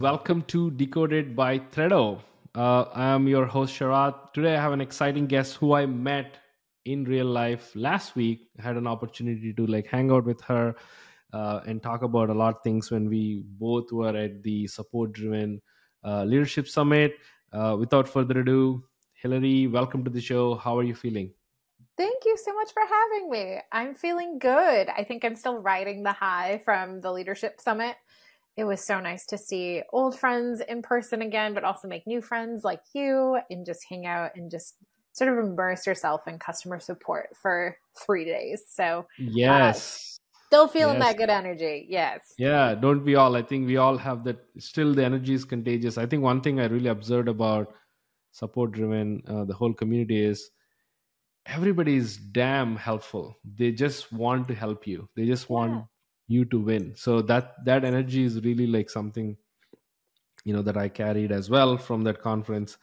Welcome to Decoded by Thredo. I am your host Sharath. Today I have an exciting guest who I met in real life last week. I had an opportunity to hang out with her and talk about a lot of things when we both were at the support driven leadership summit. Without further ado, Hilary, welcome to the show. How are you feeling? Thank you so much for having me. I'm feeling good. I think I'm still riding the high from the leadership summit. It was so nice to see old friends in person again, but also make new friends like you and just hang out and just sort of immerse yourself in customer support for 3 days. So, Yes. still feeling Yes. that good energy. Yes. Yeah, don't we all? I think we all have that. Still, the energy is contagious. I think one thing I really observed about support driven, the whole community is everybody is damn helpful. They just want to help you. They just Yeah. want you to win. So that energy is really like something that I carried as well from that conference.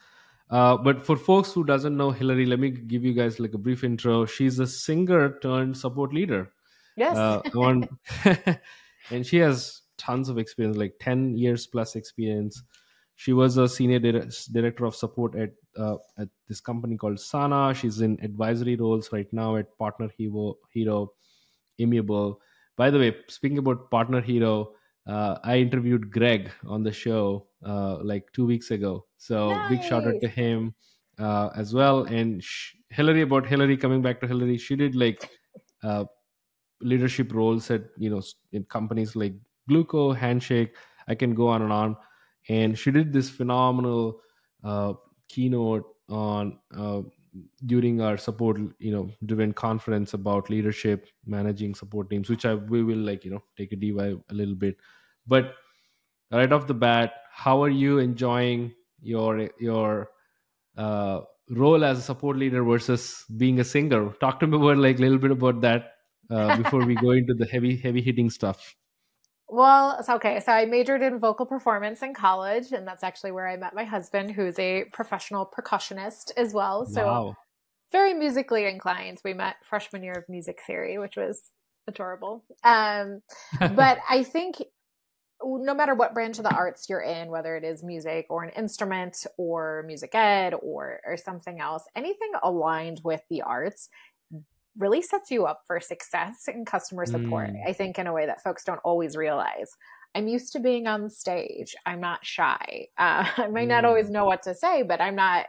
But for folks who doesn't know Hillary, let me give you guys like a brief intro. She's a singer turned support leader. Yes. On and she has tons of experience, like 10 years plus experience. She was a senior director of support at this company called Sana. She's in advisory roles right now at Partner Hero Aimiable. By the way, speaking about Partner Hero, I interviewed Greg on the show like 2 weeks ago. So big shout out Nice. to him as well. And Hillary, coming back to Hillary, she did uh, leadership roles at in companies like Glooko, Handshake. I can go on and on. And she did this phenomenal keynote on during our support driven conference about leadership, managing support teams, which we will take a deep dive a little bit. But right off the bat, how are you enjoying your uh, role as a support leader versus being a singer? Talk to me about like a little bit about that before we go into the heavy hitting stuff. Well, it's okay. So I majored in vocal performance in college, and that's actually where I met my husband, who's a professional percussionist as well. So Wow. very musically inclined. We met freshman year of music theory, which was adorable. But I think no matter what branch of the arts you're in, whether it is music or an instrument or music ed or something else, anything aligned with the arts really sets you up for success in customer support. Mm, I think in a way that folks don't always realize. I'm used to being on stage. I'm not shy. I might not always mm, know what to say, but I'm not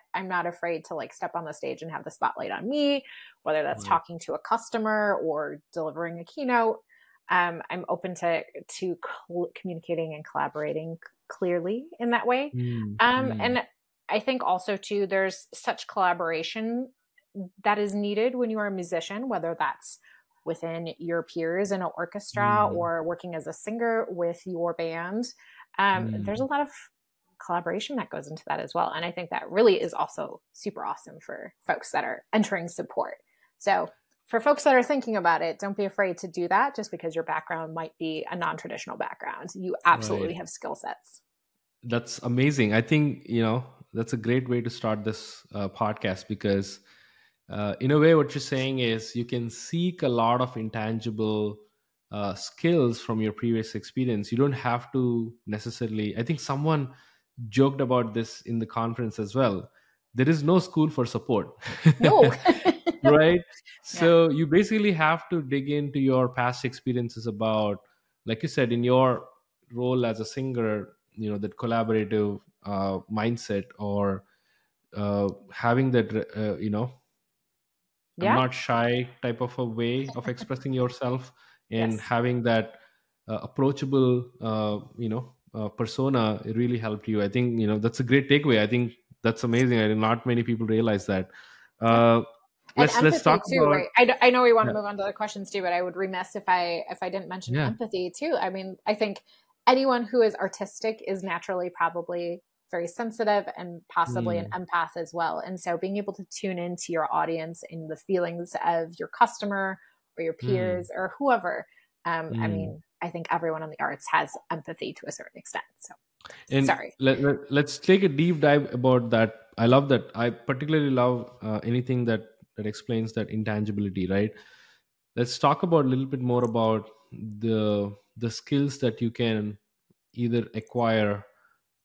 afraid to like step on the stage and have the spotlight on me, whether that's right. talking to a customer or delivering a keynote. I'm open to communicating and collaborating clearly in that way. Mm, mm, And I think also too, there's such collaboration that is needed when you are a musician, whether that's within your peers in an orchestra mm, or working as a singer with your band. There's a mm. lot of collaboration that goes into that as well. And I think that really is also super awesome for folks that are entering support. So for folks that are thinking about it, don't be afraid to do that just because your background might be a non-traditional background. You Right. absolutely have skill sets. That's amazing. I think that's a great way to start this podcast because in a way what you're saying is you can seek a lot of intangible skills from your previous experience. You don't have to necessarily. I think someone joked about this in the conference as well. There is no school for support. No. Right. Yeah. So you basically have to dig into your past experiences about, like you said, in your role as a singer, that collaborative mindset, or having that I'm Yeah. not shy type of a way of expressing yourself, and Yes. having that approachable persona. It really helped you. I think that's a great takeaway. I think that's amazing. I think not many people realize that. Yeah. uh, And let's talk empathy too, about. right? I know we want Yeah. to move on to other questions too, but I would remiss if I didn't mention Yeah. empathy too. I mean, I think anyone who is artistic is naturally probably very sensitive and possibly an Mm, empath as well. And so being able to tune into your audience and the feelings of your customer or your mm, peers or whoever, I mm. mean, I think everyone in the arts has empathy to a certain extent. So And sorry. let's take a deep dive about that. I love that. I particularly love anything that explains that intangibility, right? Let's talk about a little bit more about the skills that you can either acquire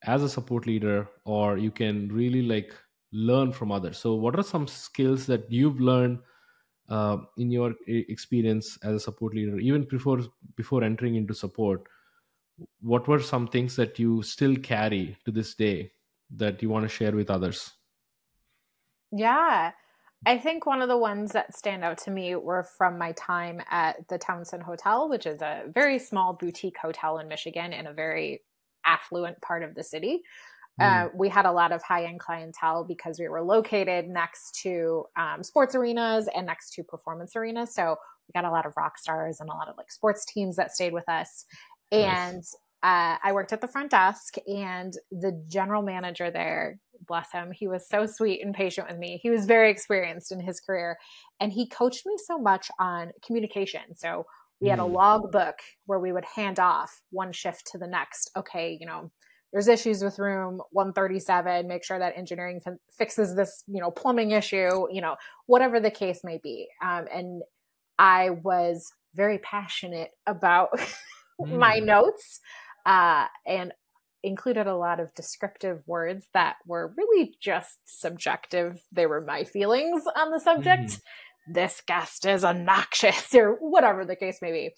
as a support leader, or you can really like learn from others. So what are some skills that you've learned in your experience as a support leader, even before entering into support? What were some things that you still carry to this day that you want to share with others? Yeah. I think one of the ones that stand out to me were from my time at the Townsend Hotel, which is a very small boutique hotel in Michigan in a very affluent part of the city. Mm, We had a lot of high-end clientele because we were located next to sports arenas and next to performance arenas. So we got a lot of rock stars and a lot of like sports teams that stayed with us. nice. And I worked at the front desk, and the general manager there, bless him, he was so sweet and patient with me. He was very experienced in his career, and he coached me so much on communication. So we had a Mm, log book where we would hand off one shift to the next. Okay, there's issues with room 137. Make sure that engineering fixes this, plumbing issue, whatever the case may be. And I was very passionate about my mm, notes, and included a lot of descriptive words that were really just subjective. They were my feelings on the subject. mm, This guest is obnoxious, or whatever the case may be.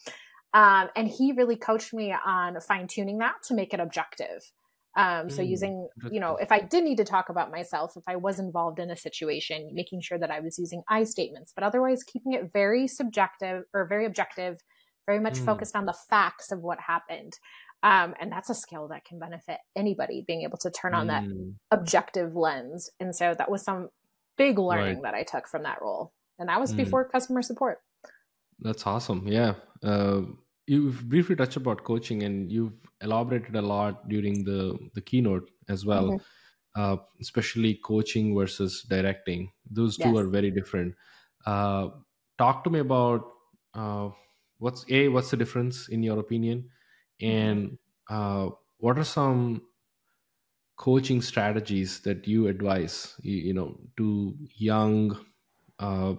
And he really coached me on fine tuning that to make it objective. So mm. using, Interesting. if I did need to talk about myself, if I was involved in a situation, making sure that I was using I statements, but otherwise keeping it very subjective or very objective, very much Mm, focused on the facts of what happened. And that's a skill that can benefit anybody, being able to turn on that mm. objective lens. And so that was some big Right. learning that I took from that role. And that was Mm. before customer support. That's awesome. Yeah. You've briefly touched about coaching, and you've elaborated a lot during the keynote as well, Mm-hmm. especially coaching versus directing. Those two Yes. are very different. Uh, Talk to me about uh, what's the difference in your opinion, Mm-hmm. and what are some coaching strategies that you advise to young uh,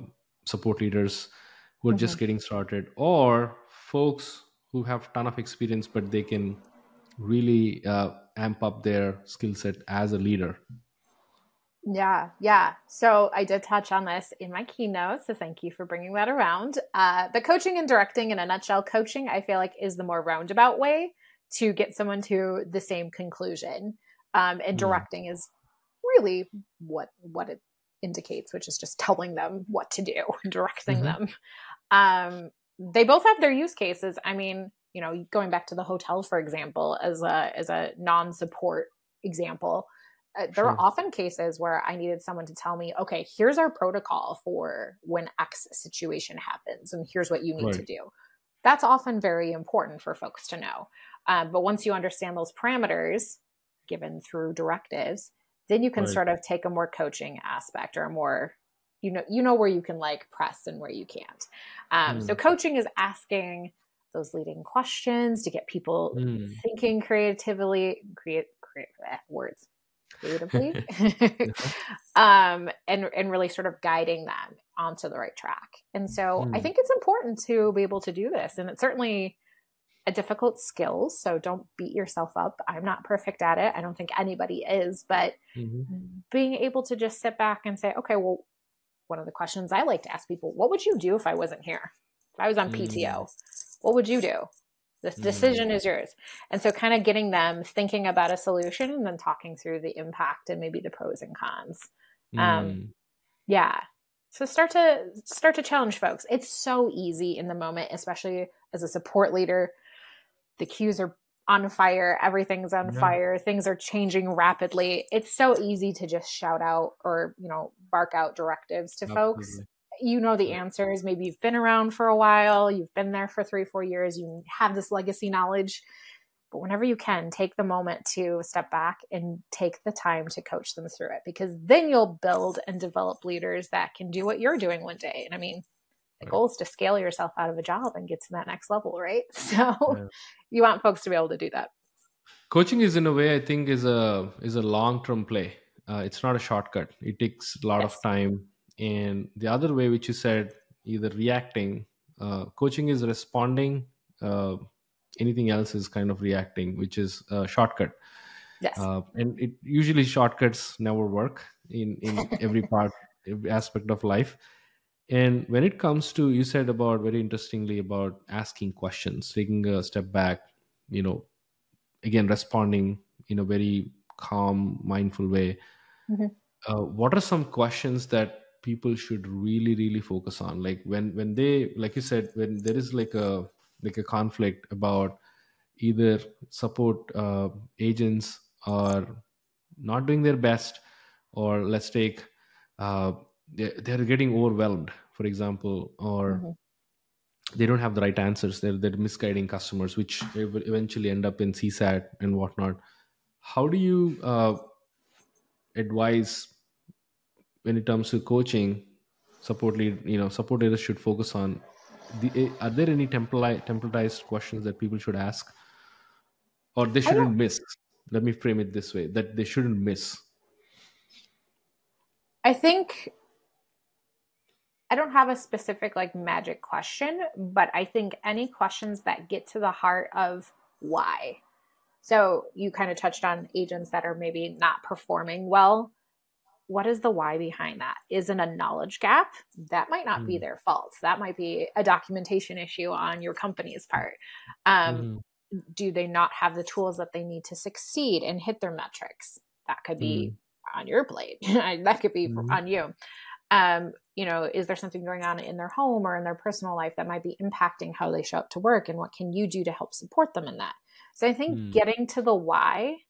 support leaders who are Mm-hmm. just getting started, or folks who have ton of experience but they can really amp up their skill set as a leader? Yeah, yeah. So I did touch on this in my keynote. So thank you for bringing that around. But coaching and directing, in a nutshell, coaching, I feel like, is the more roundabout way to get someone to the same conclusion. And Mm, directing is really what it indicates, which is just telling them what to do, directing mhm. them. They both have their use cases. I mean, going back to the hotel, for example, as a non-support example, there are Sure. often cases where I needed someone to tell me, okay, here's our protocol for when X situation happens, and here's what you need to Right. do. That's often very important for folks to know. But once you understand those parameters given through directives, then you can Right. sort of take a more coaching aspect, or a more, you know where you can like press and where you can't. So Mm, coaching is asking those leading questions to get people mm. thinking create words creatively, Uh-huh. and really sort of guiding them onto the right track. And so I Mm, think it's important to be able to do this. And it's certainly a difficult skill. So don't beat yourself up. I'm not perfect at it. I don't think anybody is, but mhm, being able to just sit back and say, okay, well, one of the questions I like to ask people, what would you do if I wasn't here? If I was on mm, PTO, what would you do? This mm, decision is yours. And so kind of getting them thinking about a solution and then talking through the impact and maybe the pros and cons. Um, mm. yeah. So start to challenge folks. It's so easy in the moment, especially as a support leader. The queues are on fire, everything's on Yeah, fire, things are changing rapidly. It's so easy to just shout out or, bark out directives to folks. absolutely. You know the Right. answers. Maybe you've been around for a while, you've been there for 3-4 years, you have this legacy knowledge. But whenever you can, take the moment to step back and take the time to coach them through it, because then you'll build and develop leaders that can do what you're doing one day. And I mean, the Right. goal is to scale yourself out of a job and get to that next level, right? So Yeah. you want folks to be able to do that. Coaching is, in a way, I think, is a long term play. It's not a shortcut. It takes a lot of Yes. time. And the other way, which you said, either reacting, coaching is responding. Uh, Anything else is kind of reacting, which is a shortcut. Yes. And it usually shortcuts never work in every part, every aspect of life. And when it comes to, you said about very interestingly about asking questions, taking a step back, you know, again responding in a very calm, mindful way. Mhm. What are some questions that people should really really focus on, like when they, like you said, when there is like a conflict about either support agents are not doing their best, or let's take they're getting overwhelmed, for example, or Mhm. they don't have the right answers, they're misguiding customers, which eventually end up in csat and whatnot. How do you advise when it comes to coaching support lead, support leaders should focus on are there any templatized questions that people should ask, or they I don't shouldn't miss? Let me frame it this way, that they shouldn't miss. I think I don't have a specific like magic question, but I think any questions that get to the heart of why. So you kind of touched on agents that are maybe not performing well. What is the why behind that? Is it a knowledge gap? That might not be Mm. their fault. That might be a documentation issue on your company's part. Um, Mm. do they not have the tools that they need to succeed and hit their metrics? That could be Mm. on your plate. That could be Mm. on you. Is there something going on in their home or in their personal life that might be impacting how they show up to work? And what can you do to help support them in that? So I think Mm. getting to the why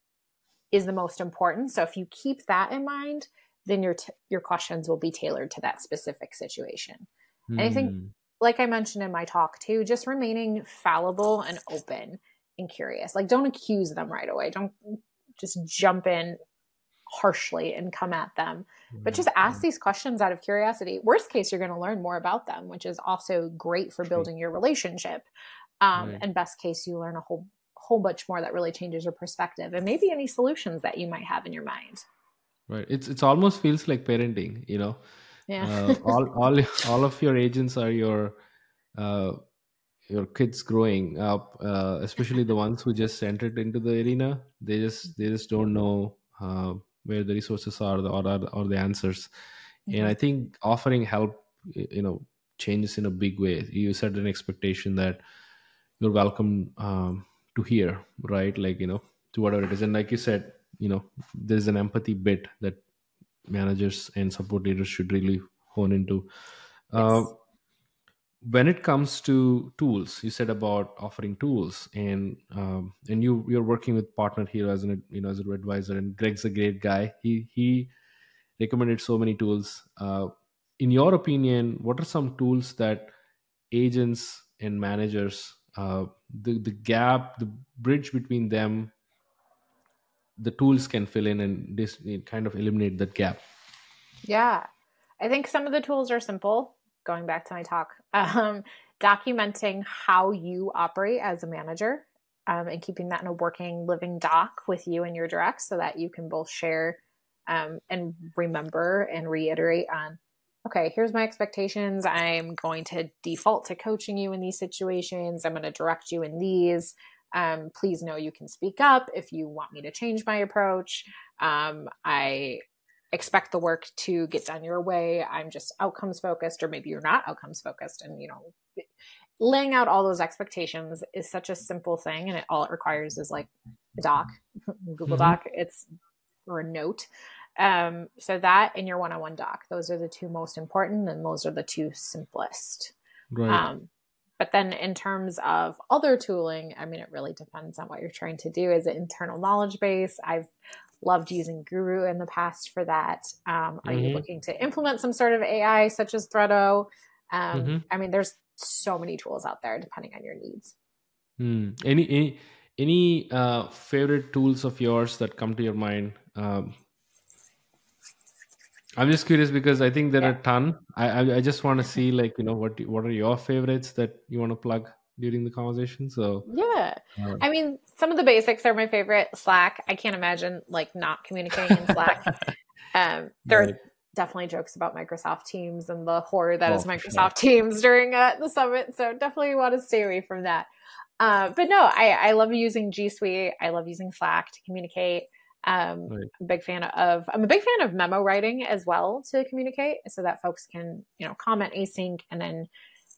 is the most important. So if you keep that in mind, then your questions will be tailored to that specific situation. And I think, Mm. like I mentioned in my talk too, just remaining fallible and open and curious. Like, don't accuse them right away. Don't just jump in harshly and come at them, but Right, just ask right. these questions out of curiosity. Worst case, you're going to learn more about them, which is also great for True. building your relationship. Right. And best case, you learn a whole bunch more that really changes your perspective and maybe any solutions that you might have in your mind. Right. It's almost feels like parenting, Yeah. all of your agents are uh, your kids growing up, especially the ones who just entered into the arena. They just don't know where the resources are, or the answers. And Mhm. I think offering help, changes in a big way. You set an expectation that you're welcome to hear, right? Like, to whatever it is. And like you said, there's an empathy bit that managers and support leaders should really hone into. uh, Yes. when it comes to tools, you said about offering tools, and you're working with partner here as an, as an advisor, and Greg's a great guy. He recommended so many tools. In your opinion, what are some tools that agents and managers, the gap, the bridge between them, the tools can fill in, and this kind of eliminate that gap? Yeah. I think some of the tools are simple. Going back to my talk, documenting how you operate as a manager, and keeping that in a working, living doc with you and your directs so that you can both share and remember and reiterate on, okay, here's my expectations. I'm going to default to coaching you in these situations. I'm going to direct you in these. Please know you can speak up if you want me to change my approach. I expect the work to get done your way. I'm just outcomes focused, or maybe you're not outcomes focused. And, laying out all those expectations is such a simple thing. And all it requires is like a doc, Google Hmm. Doc, or a note. So that and your one-on-one doc, those are the two most important, and those are the two simplest. Right. Um, but then in terms of other tooling, I mean, it really depends on what you're trying to do. Is it internal knowledge base? I've loved using Guru in the past for that. Are you Hmm. looking to implement some sort of AI such as Threado? Hmm. I mean, there's so many tools out there depending on your needs. Any favorite tools of yours that come to your mind? I'm just curious because I think there are Yeah. a ton. I just want to see, like, what are your favorites that you want to plug during the conversation. So Yeah. uh, I mean, some of the basics are my favorite. Slack. I can't imagine like not communicating in Slack. There are right. definitely jokes about Microsoft Teams and the horror that Oh, is for sure. Microsoft Teams during the summit. So definitely want to stay away from that. But no, I love using G Suite. I love using Slack to communicate. Right. I'm a big fan of memo writing as well to communicate so that folks can, comment async, and then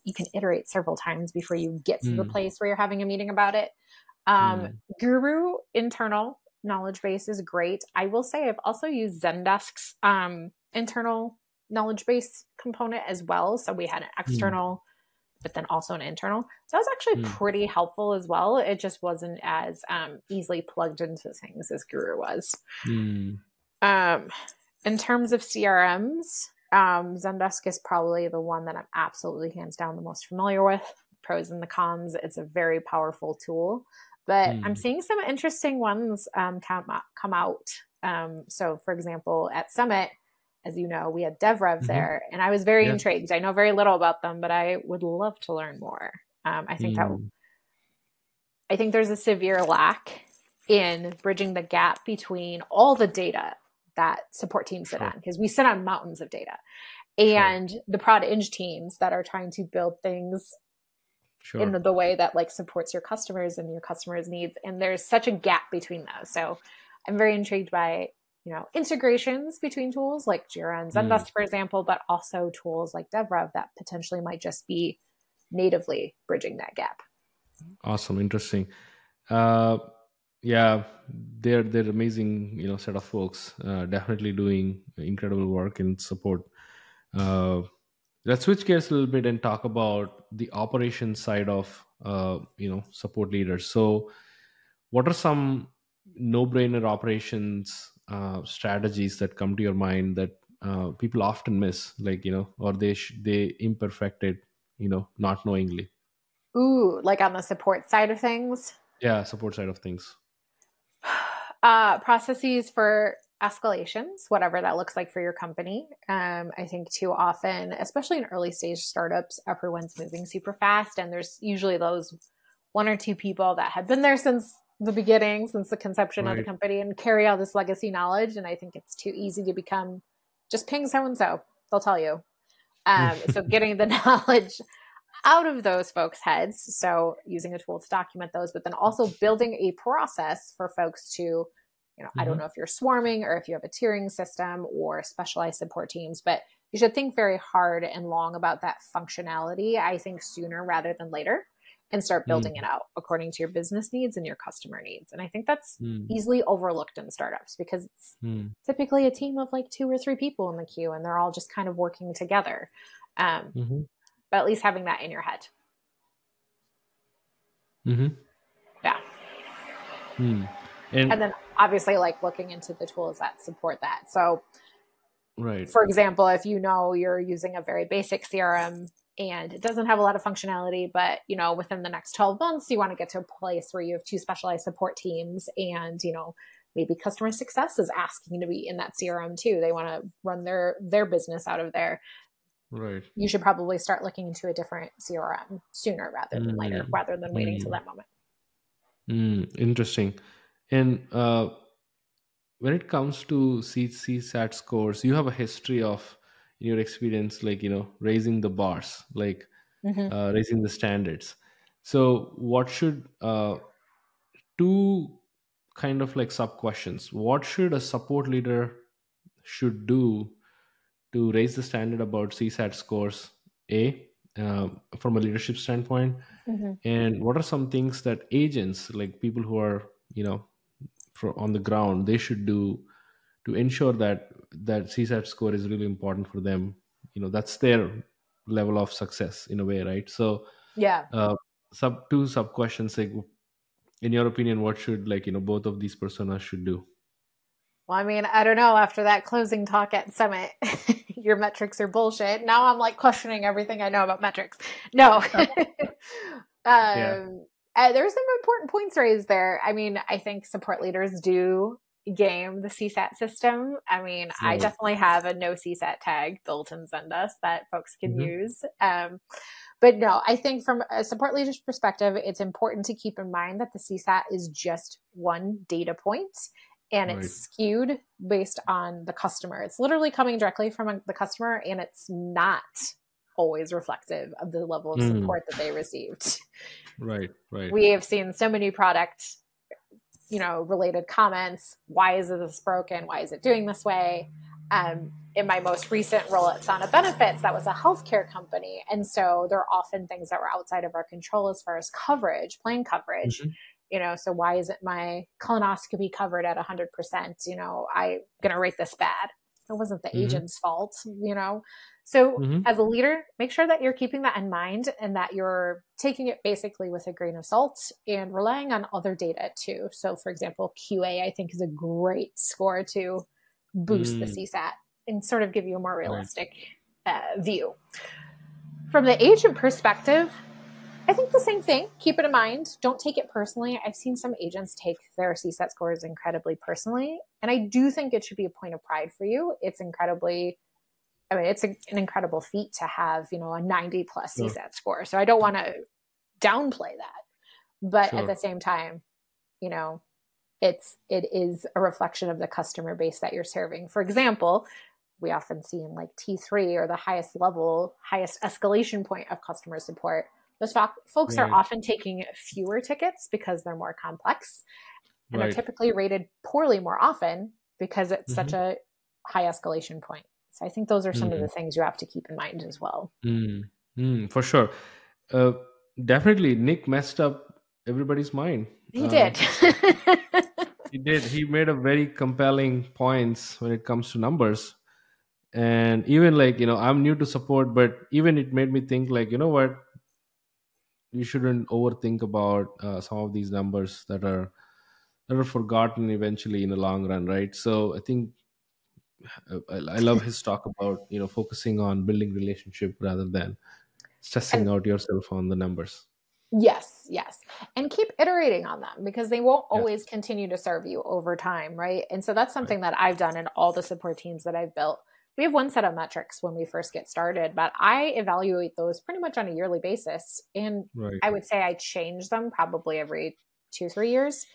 you can iterate several times before you get to the Mm, place where you're having a meeting about it. mm, Guru internal knowledge base is great. I will say I've also used Zendesk's internal knowledge base component as well. So we had an mm, external, but then also an internal. That was actually mm, pretty helpful as well. It just wasn't as easily plugged into things as Guru was. mm. Um, in terms of CRMs, Zendesk is probably the one that I'm absolutely hands down the most familiar with. Pros and the cons. It's a very powerful tool, but I'm Mm. seeing some interesting ones come out. So, for example, at Summit, as you know, we had DevRev Mhm. there, and I was very Yes. intrigued. I know very little about them, but I would love to learn more. Mm. I think there's a severe lack in bridging the gap between all the data that support teams sit Sure. on, because we sit on mountains of data, Sure. and the prod eng teams that are trying to build things in Sure. the way that like supports your customers and your customers' needs. And there's such a gap between those. So I'm very intrigued by, integrations between tools like Jira and Mm. Zendesk, for example, but also tools like DevRev that potentially might just be natively bridging that gap. Awesome. Interesting. Uh, yeah, they're amazing. Set of folks. Definitely doing incredible work in support. Uh, let's switch gears a little bit and talk about the operation side of support leaders. So, what are some no-brainer operations strategies that come to your mind that people often miss, like or they imperfected, not knowingly? Ooh, like on the support side of things, Yeah, support side of things. processes for escalations, whatever that looks like for your company. I think too often, especially in early stage startups, everyone's moving super fast, and there's usually those one or two people that have been there since the beginning, since the conception of the Right. company, and carry all this legacy knowledge. And I think it's too easy to become just ping so and so; they'll tell you. So getting the knowledge out of those folks' heads. So using a tool to document those, but then also building a process for folks to, I don't Mhm. know if you're swarming or if you have a tiering system or specialized support teams, but you should think very hard and long about that functionality, I think sooner rather than later, and start building it Mm. out according to your business needs and your customer needs. And I think that's Mm. easily overlooked in startups because it's Mm. typically a team of like 2 or 3 people in the queue and they're all just kind of working together. Um, Mhm. but at least having that in your head. Mhm. Yeah. Mm. And And then obviously like looking into the tools that support that. So right. for example, if you're using a very basic CRM and it doesn't have a lot of functionality, but within the next 12 months, you want to get to a place where you have 2 specialized support teams and, maybe customer success is asking to be in that CRM too. They want to run their business out of there. Right. You should probably start looking into a different CRM sooner rather than later, Mm. rather than waiting till Mm. that moment. Interesting. And when it comes to CSAT scores, you have a history of, in your experience, like raising the bars, like Mm-hmm. raising the standards. So, what should two kind of like sub questions? What should a support leader should do to raise the standard about CSAT scores? From a leadership standpoint, Mm-hmm. and what are some things that agents, like people who are on the ground, they should do to ensure that CSAT score is really important for them? That's their level of success in a way, right? So, Yeah. uh, sub questions, like, in your opinion, what should, like, both of these personas should do? Well, I mean, I don't know. After that closing talk at Summit, your metrics are bullshit. Now I'm like questioning everything I know about metrics. No. Yeah. There's some important points raised there. I mean, I think support leaders do game the CSAT system. I mean, I Right. definitely have a no CSAT tag built in Zendesk that folks can Hmm. use. But no, I think from a support leader's perspective, it's important to keep in mind that the CSAT is just one data point and Right. it's skewed based on the customer. It's literally coming directly from the customer and it's not always reflective of the level of Mm. support that they received. Right. Right. We have seen so many product related comments. Why is this broken? Why is it doing this way? In my most recent role at Sana Benefits, that was a healthcare company. And so there are often things that were outside of our control as far as coverage, plan coverage. So why isn't my colonoscopy covered at 100%? I'm going to rate this bad. It wasn't the agent's fault, So as a leader, make sure that you're keeping that in mind and that you're taking it basically with a grain of salt and relying on other data too. So for example, QA, I think, is a great score to boost the CSAT and sort of give you a more realistic view. From the agent perspective, I think the same thing. Keep it in mind. Don't take it personally. I've seen some agents take their CSAT scores incredibly personally. And I do think it should be a point of pride for you. It's an incredible feat to have, a 90 plus CSAT score. So I don't want to downplay that. But at the same time, it is a reflection of the customer base that you're serving. For example, we often see in like T3 or the highest escalation point of customer support, those folks are often taking fewer tickets because they're more complex and are typically rated poorly more often because it's such a high escalation point. So I think those are some of the things you have to keep in mind as well. For sure. Definitely, Nick messed up everybody's mind. He did. He did. He made a very compelling points when it comes to numbers. And even I'm new to support, but even it made me think what? You shouldn't overthink about some of these numbers that are forgotten eventually in the long run, right? So I think I love his talk about focusing on building relationship rather than stressing out yourself on the numbers. Yes. And keep iterating on them because they won't always continue to serve you over time, right? And so that's something that I've done in all the support teams that I've built. We have one set of metrics when we first get started, but I evaluate those pretty much on a yearly basis. And I would say I change them probably every 2-3 years.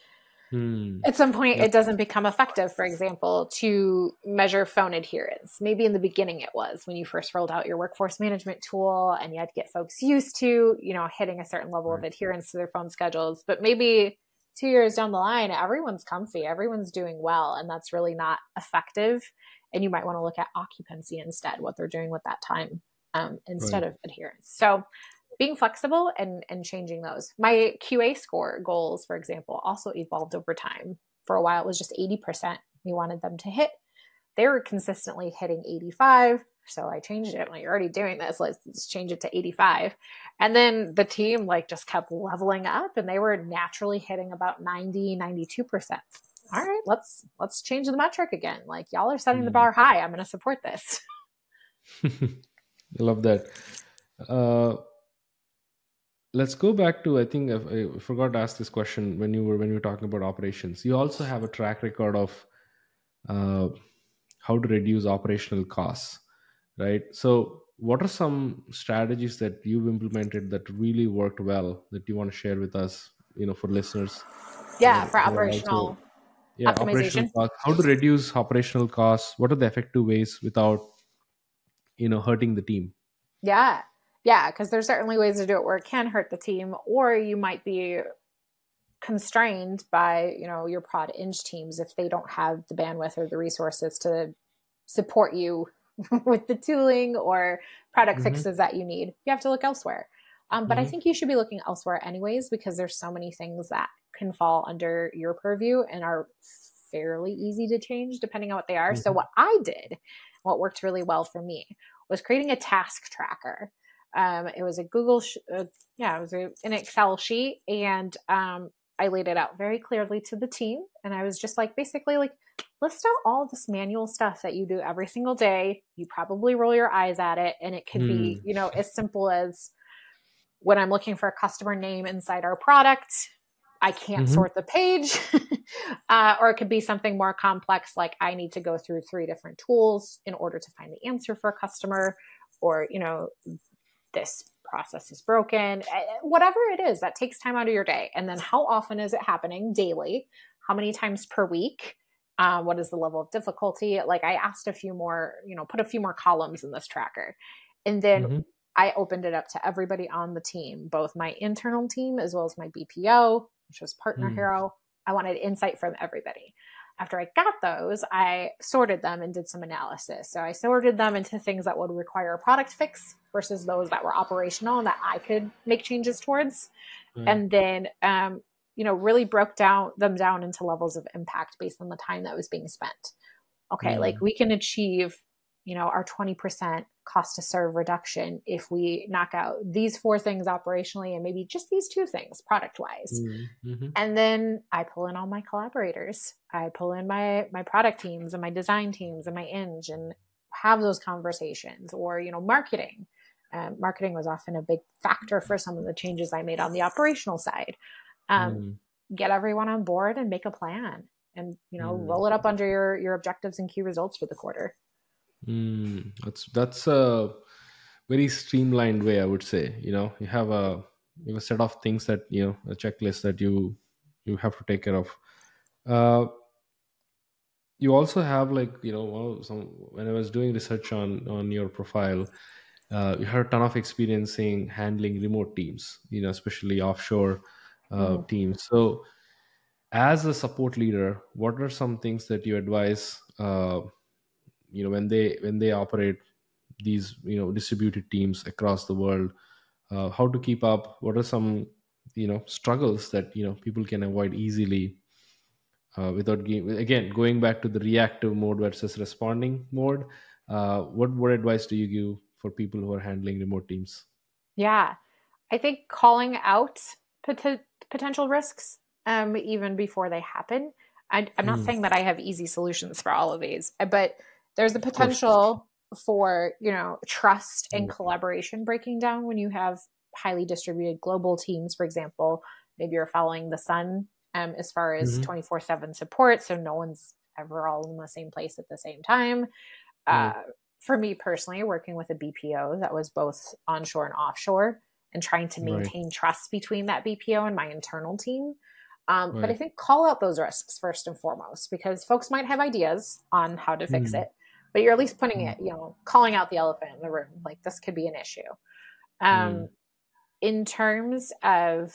At some point, it doesn't become effective, for example, to measure phone adherence. Maybe in the beginning it was when you first rolled out your workforce management tool and you had to get folks used to, hitting a certain level of adherence to their phone schedules. But maybe 2 years down the line, everyone's comfy, everyone's doing well, and that's really not effective. And you might want to look at occupancy instead, what they're doing with that time instead of adherence. So being flexible and changing those. My QA score goals, for example, also evolved over time. For a while, it was just 80% we wanted them to hit. They were consistently hitting 85. So I changed it. You're already doing this. Let's change it to 85. And then the team just kept leveling up and they were naturally hitting about 90, 92%. All right, let's change the metric again. Y'all are setting the bar high. I'm going to support this. I love that. Let's go back to, I think I forgot to ask this question when you were talking about operations. You also have a track record of how to reduce operational costs, right? So what are some strategies that you've implemented that really worked well that you want to share with us, for listeners? For operational optimization. Costs. How to reduce operational costs? What are the effective ways without, hurting the team? Yeah, because there's certainly ways to do it where it can hurt the team, or you might be constrained by, your prod eng teams if they don't have the bandwidth or the resources to support you with the tooling or product fixes that you need. You have to look elsewhere. But I think you should be looking elsewhere anyways, because there's so many things that can fall under your purview and are fairly easy to change depending on what they are. So what I did, what worked really well for me, was creating a task tracker. It was a it was an Excel sheet, and I laid it out very clearly to the team. And I was just basically list out all this manual stuff that you do every single day. You probably roll your eyes at it, and it could be, as simple as when I'm looking for a customer name inside our product, I can't sort the page. Or it could be something more complex, like I need to go through 3 different tools in order to find the answer for a customer, or, this process is broken, whatever it is that takes time out of your day. And then how often is it happening daily? How many times per week? What is the level of difficulty? I asked a few more, put a few more columns in this tracker. And then I opened it up to everybody on the team, both my internal team as well as my BPO, which was Partner Hero. I wanted insight from everybody. After I got those, I sorted them and did some analysis. So I sorted them into things that would require a product fix versus those that were operational and that I could make changes towards. And then, really broke them down into levels of impact based on the time that was being spent. Okay, like we can achieve, our 20% cost to serve reduction if we knock out these 4 things operationally and maybe just these 2 things product wise. And then I pull in all my collaborators. I pull in my product teams and my design teams and my eng and have those conversations. Or, marketing. Marketing was often a big factor for some of the changes I made on the operational side. Get everyone on board and make a plan and, roll it up under your objectives and key results for the quarter. That's a very streamlined way, I would say. You have a set of things that, a checklist that you have to take care of. You also have when I was doing research on your profile, you had a ton of experience in handling remote teams, especially offshore teams. So as a support leader, what are some things that you advise when they operate these distributed teams across the world, how to keep up? What are some struggles that people can avoid easily without going back to the reactive mode versus responding mode? What advice do you give for people who are handling remote teams? Yeah, I think calling out potential risks even before they happen. I'm not saying that I have easy solutions for all of these, but there's the potential for, trust and collaboration breaking down when you have highly distributed global teams. For example, maybe you're following the sun as far as 24/7 support. So no one's ever all in the same place at the same time. For me personally, working with a BPO that was both onshore and offshore and trying to maintain trust between that BPO and my internal team. But I think call out those risks first and foremost, because folks might have ideas on how to fix it, but you're at least putting it, calling out the elephant in the room, like this could be an issue. In terms of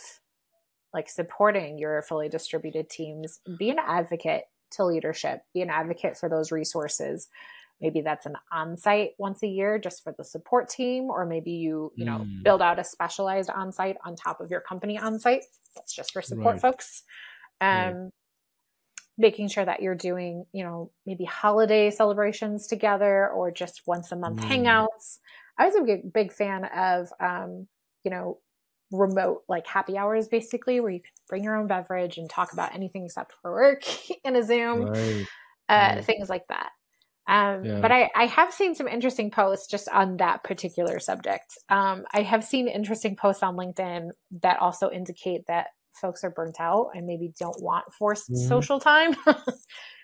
like supporting your fully distributed teams, be an advocate to leadership, be an advocate for those resources. Maybe that's an on-site once a year just for the support team, or maybe you build out a specialized on-site on top of your company on-site. That's just for support folks. Making sure that you're doing, maybe holiday celebrations together or just once a month hangouts. I was a big fan of, remote like happy hours, basically, where you can bring your own beverage and talk about anything except for work in a Zoom, things like that. But I have seen some interesting posts just on that particular subject. I have seen interesting posts on LinkedIn that also indicate that folks are burnt out and maybe don't want forced social time.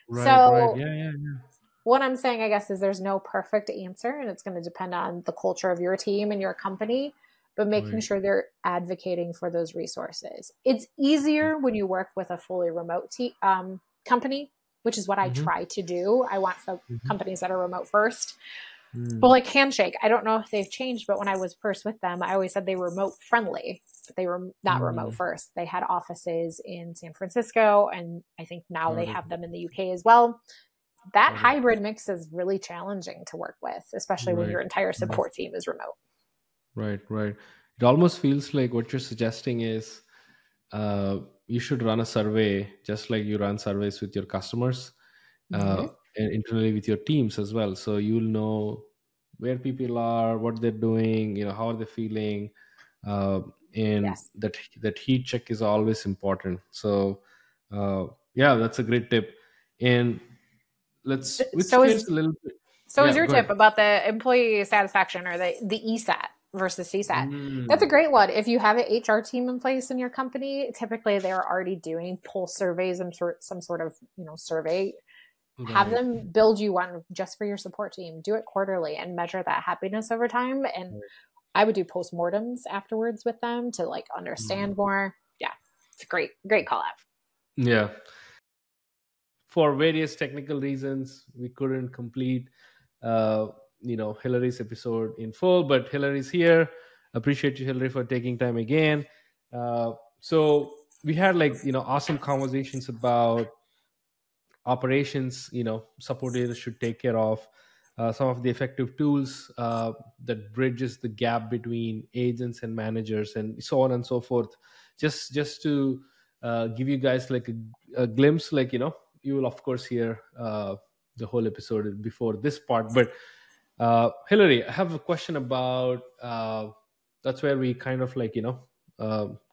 What I'm saying, I guess, is there's no perfect answer, and it's going to depend on the culture of your team and your company, but making sure they're advocating for those resources. It's easier when you work with a fully remote company, which is what I try to do. I want companies that are remote first. But like Handshake, I don't know if they've changed, but when I was first with them, I always said they were remote friendly, but they were not remote first. They had offices in San Francisco, and I think now they have them in the UK as well. That hybrid mix is really challenging to work with, especially when your entire support team is remote. Right. It almost feels like what you're suggesting is you should run a survey just like you run surveys with your customers and internally with your teams as well. So you'll know where people are, what they're doing, how are they feeling. And that heat check is always important. So that's a great tip. And let's switch gears a little bit. So is your tip about the employee satisfaction or the ESAT versus CSAT? That's a great one. If you have an HR team in place in your company, typically they're already doing pulse surveys and some sort of survey. Have them build you one just for your support team. Do it quarterly and measure that happiness over time. And I would do postmortems afterwards with them to like understand more. Yeah, it's a great call out. Yeah. For various technical reasons, we couldn't complete Hilary's episode in full, but Hilary's here. Appreciate you, Hilary, for taking time again. So we had like awesome conversations about operations support leaders should take care of, some of the effective tools that bridges the gap between agents and managers, and so on and so forth. Just to give you guys like a glimpse, like you will of course hear the whole episode before this part. But Hilary, I have a question about that's where we kind of like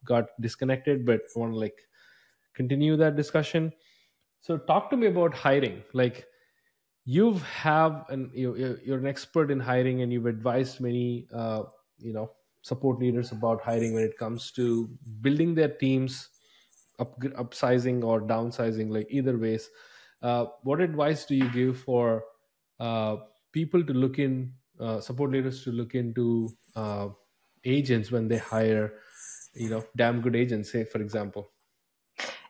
got disconnected, but I want to like continue that discussion. So talk to me about hiring. Like you have you're an expert in hiring, and you've advised many support leaders about hiring when it comes to building their teams, upsizing or downsizing, like either ways. What advice do you give for uh, people to look in support leaders to look into agents when they hire damn good agents, say for example?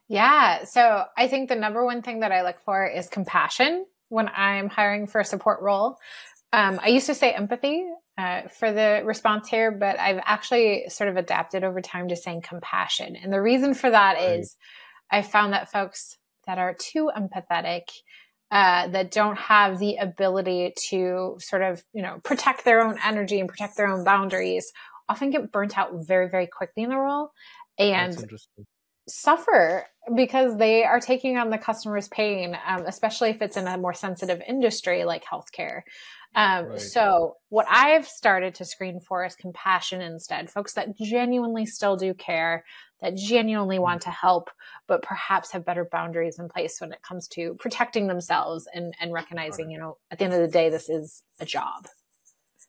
Yeah. So I think the number one thing that I look for is compassion when I'm hiring for a support role. I used to say empathy for the response here, but I've actually sort of adapted over time to saying compassion. And the reason for that Right. is I found that folks that are too empathetic, that don't have the ability to sort of, protect their own energy and protect their own boundaries, often get burnt out very, very quickly in the role That's and interesting. suffer because they are taking on the customer's pain, especially if it's in a more sensitive industry like healthcare. Right. So what I've started to screen for is compassion instead, folks that genuinely still do care, that genuinely want to help, but perhaps have better boundaries in place when it comes to protecting themselves and Got recognizing, it. at the end of the day, this is a job.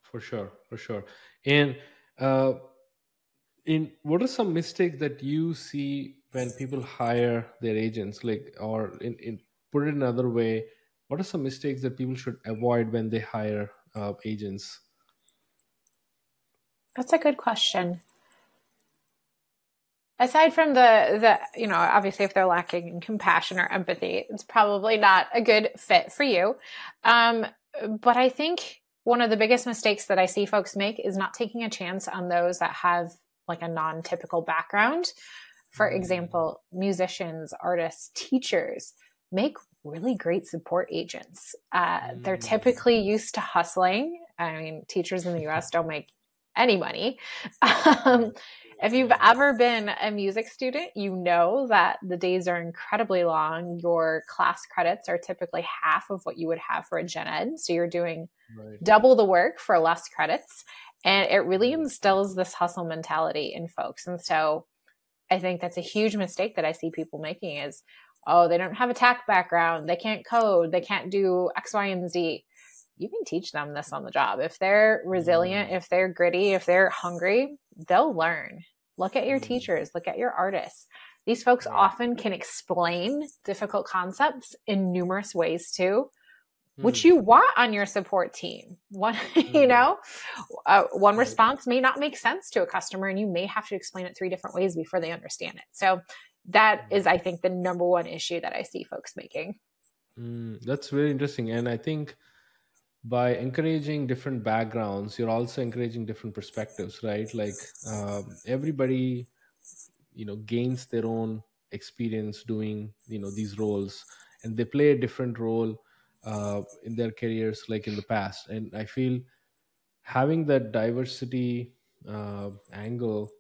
For sure, for sure. And uh, in what are some mistakes that you see when people hire their agents, like, or in put it another way, what are some mistakes that people should avoid when they hire agents? That's a good question. Aside from the obviously if they're lacking in compassion or empathy, it's probably not a good fit for you. Um, but I think one of the biggest mistakes that I see folks make is not taking a chance on those that have like a non-typical background. For Mm, example, musicians, artists, teachers make really great support agents. They're mm, typically used to hustling. I mean, teachers in the US don't make any money. right. Um, if you've Yeah. ever been a music student, you know that the days are incredibly long. Your class credits are typically half of what you would have for a gen ed. So you're doing Right. double the work for less credits. And it really Right. instills this hustle mentality in folks. And so I think that's a huge mistake that I see people making is, oh, they don't have a tech background. They can't code. They can't do X, Y, and Z. You can teach them this on the job. If they're resilient, Mm, if they're gritty, if they're hungry, they'll learn. Look at your mm, teachers, look at your artists. These folks right. often can explain difficult concepts in numerous ways too, which Mm, you want on your support team. One, mm, one right. response may not make sense to a customer, and you may have to explain it three different ways before they understand it. So that is, Right. I think, the number one issue that I see folks making. That's very interesting, and I think by encouraging different backgrounds, you're also encouraging different perspectives, right? Like everybody gains their own experience doing these roles, and they play a different role in their careers like in the past. And I feel having that diversity angle,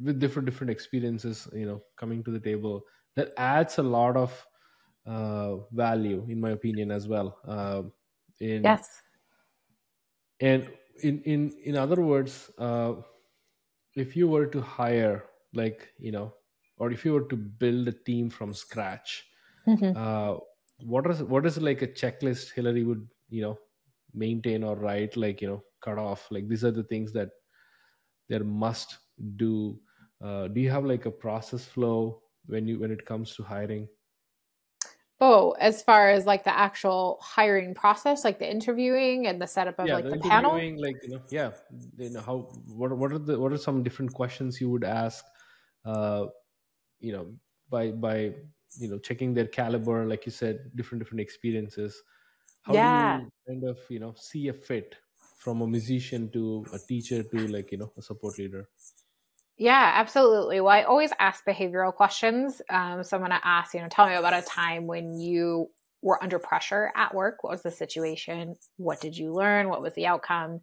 with different experiences coming to the table, that adds a lot of value in my opinion as well. In Yes. and in other words, if you were to hire, like or if you were to build a team from scratch, Mhm. uh what is like a checklist Hillary would maintain or write, like cut off, like these are the things that there must do. Do you have like a process flow when it comes to hiring? Oh, as far as like the actual hiring process, like the interviewing and the setup of Yeah, like the the panel. interviewing, like yeah, how what are some different questions you would ask, uh you know by checking their caliber, like you said, different experiences. How do Yeah. you kind of see a fit from a musician to a teacher to like a support leader? Yeah, absolutely. Well, I always ask behavioral questions. So I'm going to ask, tell me about a time when you were under pressure at work. What was the situation? What did you learn? What was the outcome?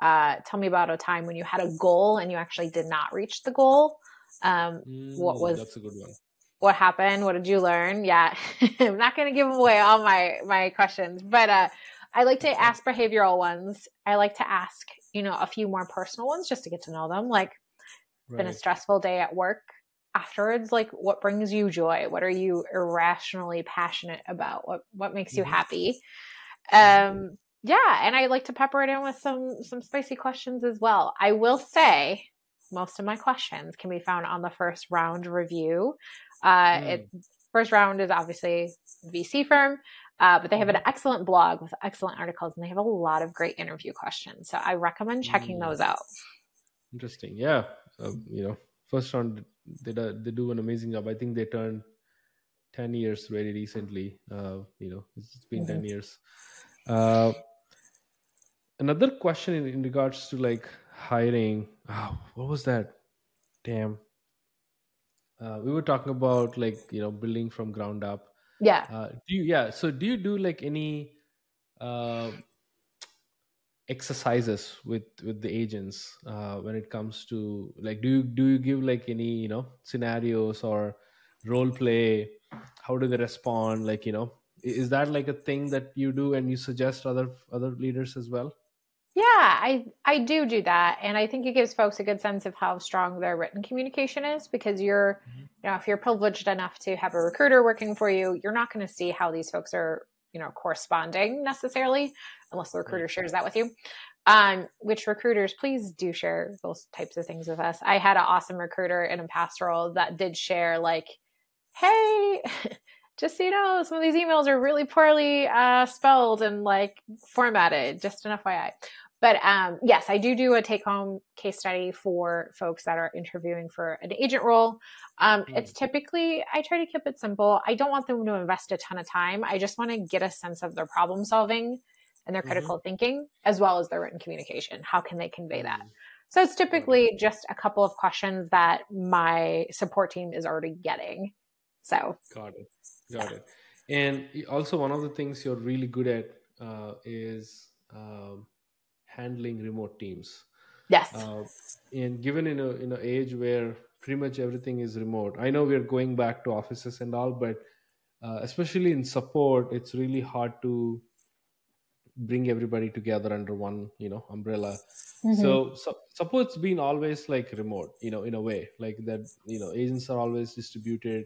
Tell me about a time when you had a goal and you actually did not reach the goal. That's a good one. What happened? What did you learn? Yeah, I'm not going to give away all my questions, but I like to ask behavioral ones. I like to ask, a few more personal ones just to get to know them. Like, it's been a stressful day at work. Afterwards, like, what brings you joy? What are you irrationally passionate about? What makes you happy? Yeah, and I like to pepper it in with some spicy questions as well. I will say most of my questions can be found on the first round review. First round is obviously VC firm, but they have an excellent blog with excellent articles, and they have a lot of great interview questions. So I recommend checking those out. Interesting. Yeah. First round, they do an amazing job. I think they turned 10 years very recently. It's been 10 years. Another question in regards to like hiring. What was that? Damn. We were talking about like, building from ground up. Yeah. So do you do like any exercises with the agents when it comes to like, do you give like any scenarios or role play? How do they respond? Like, is that like a thing that you do and you suggest other leaders as well? Yeah, I do that. And I think it gives folks a good sense of how strong their written communication is, because if you're privileged enough to have a recruiter working for you, you're not going to see how these folks are, corresponding necessarily, unless the recruiter shares that with you. Which recruiters, please do share those types of things with us. I had an awesome recruiter in a past role that did share like, hey, just so you know, some of these emails are really poorly spelled and like formatted, just an FYI. But yes, I do a take-home case study for folks that are interviewing for an agent role. It's typically, I try to keep it simple. I don't want them to invest a ton of time. I just want to get a sense of their problem solving and their critical thinking, as well as their written communication. How can they convey that? So it's typically just a couple of questions that my support team is already getting. So got it. And also, one of the things you're really good at is handling remote teams. Yes. And given in an age where pretty much everything is remote, I know we're going back to offices and all, but especially in support, it's really hard to bring everybody together under one umbrella. So support's been always like remote, in a way, like that, agents are always distributed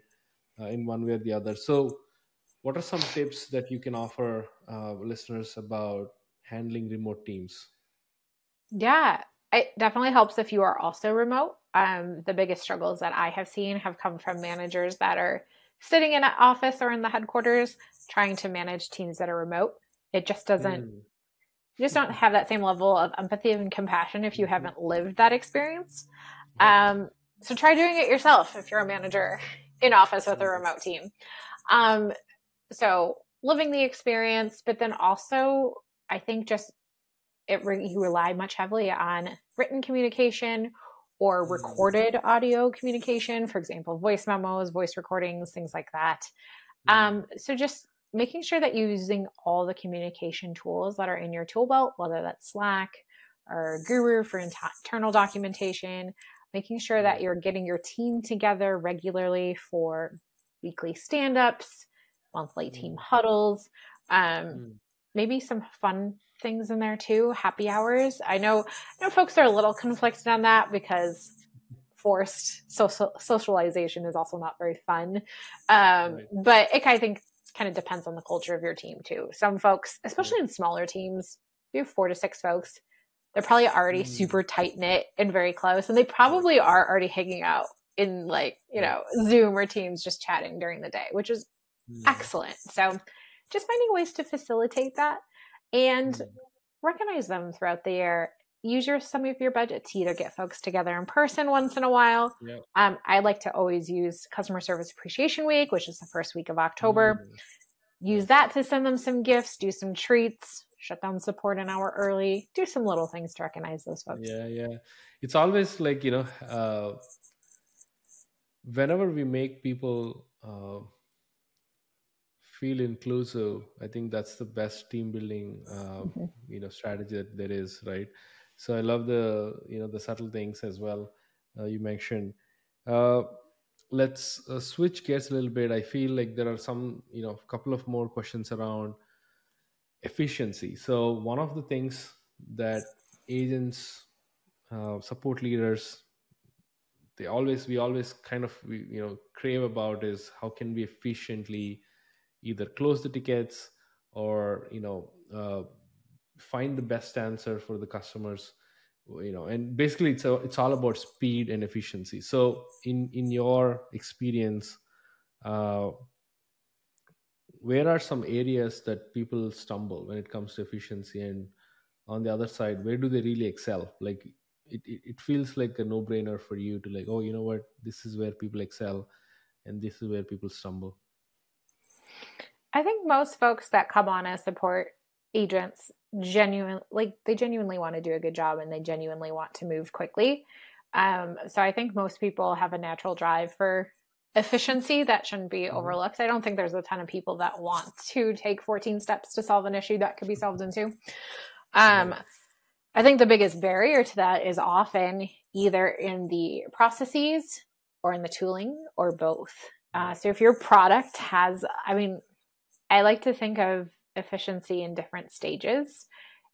in one way or the other. So what are some tips that you can offer listeners about handling remote teams? Yeah, it definitely helps if you are also remote. The biggest struggles that I have seen have come from managers that are sitting in an office or in the headquarters trying to manage teams that are remote. It just doesn't, you just don't have that same level of empathy and compassion if you haven't lived that experience. So try doing it yourself if you're a manager in office with a remote team. So living the experience, but then also I think just you rely much heavily on written communication or recorded audio communication, for example, voice memos, voice recordings, things like that. So just making sure that you're using all the communication tools that are in your tool belt, whether that's Slack or Guru for internal documentation, making sure that you're getting your team together regularly for weekly stand-ups, monthly team huddles, maybe some fun things in there too, happy hours. I know folks are a little conflicted on that because forced socialization is also not very fun. But I think kind of depends on the culture of your team too. Some folks, especially in smaller teams, you have 4 to 6 folks, they're probably already super tight knit and very close, and they probably are already hanging out in like, Zoom or Teams, just chatting during the day, which is excellent. So just finding ways to facilitate that and recognize them throughout the year. Use some of your budget to either get folks together in person once in a while. I like to always use Customer Service Appreciation Week, which is the first week of October. Use that to send them some gifts, do some treats, shut down support an hour early, do some little things to recognize those folks. Yeah. It's always like, whenever we make people feel inclusive, I think that's the best team building strategy that there is, right? So I love the subtle things as well you mentioned. uh, let's switch gears a little bit. I feel like there are some couple of more questions around efficiency. So one of the things that agents, support leaders, we always kind of crave about is how can we efficiently either close the tickets or find the best answer for the customers. And basically it's all about speed and efficiency. So in your experience, uh, where are some areas that people stumble when it comes to efficiency, and on the other side, where do they really excel? Like it feels like a no-brainer for you to like, oh, you know what, this is where people excel and this is where people stumble. I think most folks that come on as support agents genuinely want to do a good job, and they genuinely want to move quickly. So I think most people have a natural drive for efficiency that shouldn't be overlooked. I don't think there's a ton of people that want to take 14 steps to solve an issue that could be solved in 2. I think the biggest barrier to that is often either in the processes or in the tooling or both. So if your product has, I like to think of efficiency in different stages.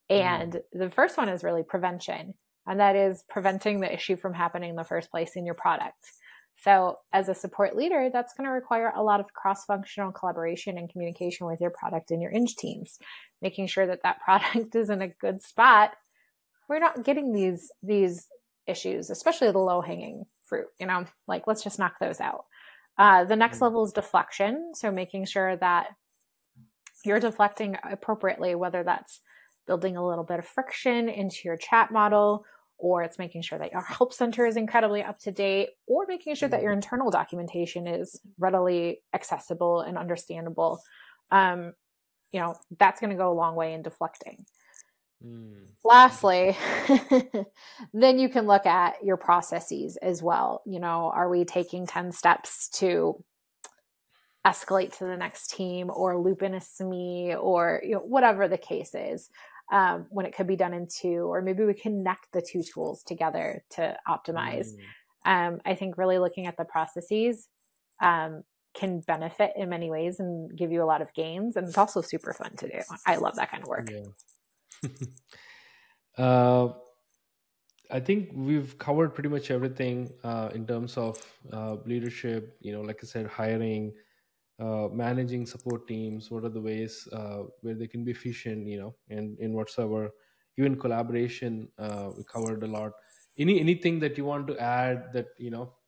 And the first one is really prevention. And that is preventing the issue from happening in the first place in your product. So as a support leader, that's going to require a lot of cross-functional collaboration and communication with your product and your eng teams, making sure that that product is in a good spot. We're not getting these issues, especially the low-hanging fruit, like let's just knock those out. The next level is deflection. So making sure that you're deflecting appropriately, whether that's building a little bit of friction into your chat model, or it's making sure that your help center is incredibly up to date, or making sure that your internal documentation is readily accessible and understandable. That's going to go a long way in deflecting. Lastly, then you can look at your processes as well. Are we taking 10 steps to escalate to the next team or loop in a SME or whatever the case is, when it could be done in 2, or maybe we connect the 2 tools together to optimize. I think really looking at the processes can benefit in many ways and give you a lot of gains. And it's also super fun to do. I love that kind of work. I think we've covered pretty much everything in terms of leadership, like I said, hiring, managing support teams. What are the ways where they can be efficient, and in whatsoever, even collaboration, we covered a lot. Anything that you want to add that,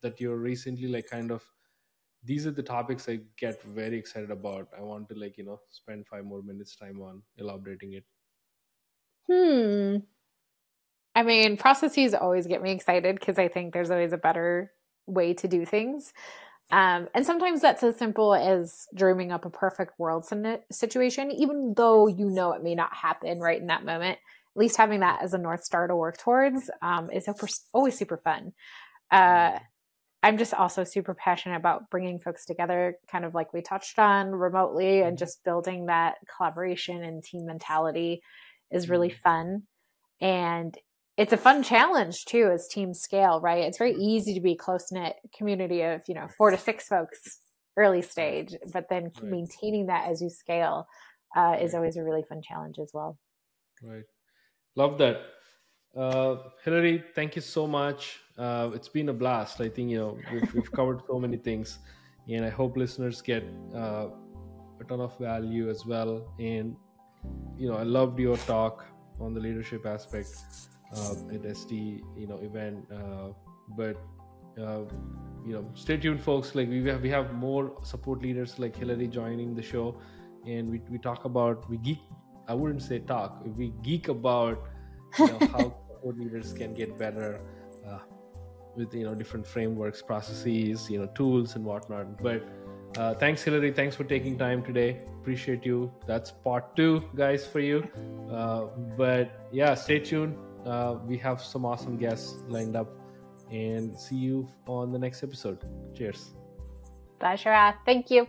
that you're recently like kind of, these are the topics I get very excited about. I want to spend 5 more minutes time on elaborating it. Processes always get me excited because I think there's always a better way to do things. And sometimes that's as simple as dreaming up a perfect world situation, even though it may not happen right in that moment. At least having that as a North Star to work towards is always super fun. I'm just also super passionate about bringing folks together, kind of like we touched on, remotely, and just building that collaboration and team mentality is really fun. And it's a fun challenge too as teams scale, right? It's very easy to be a close-knit community of 4 to 6 folks early stage, but then maintaining that as you scale is always a really fun challenge as well. Right. Love that. Hilary, thank you so much. It's been a blast. I think we've covered so many things, and I hope listeners get a ton of value as well. And I loved your talk on the leadership aspect at SD event. But stay tuned, folks. Like we have more support leaders like Hilary joining the show, and we talk about I wouldn't say talk. We geek about how support leaders can get better with different frameworks, processes, tools and whatnot. But Thanks, Hilary. Thanks for taking time today. Appreciate you. That's part 2, guys, for you. But yeah, stay tuned. We have some awesome guests lined up, and see you on the next episode. Cheers. Bye, Sharath. Thank you.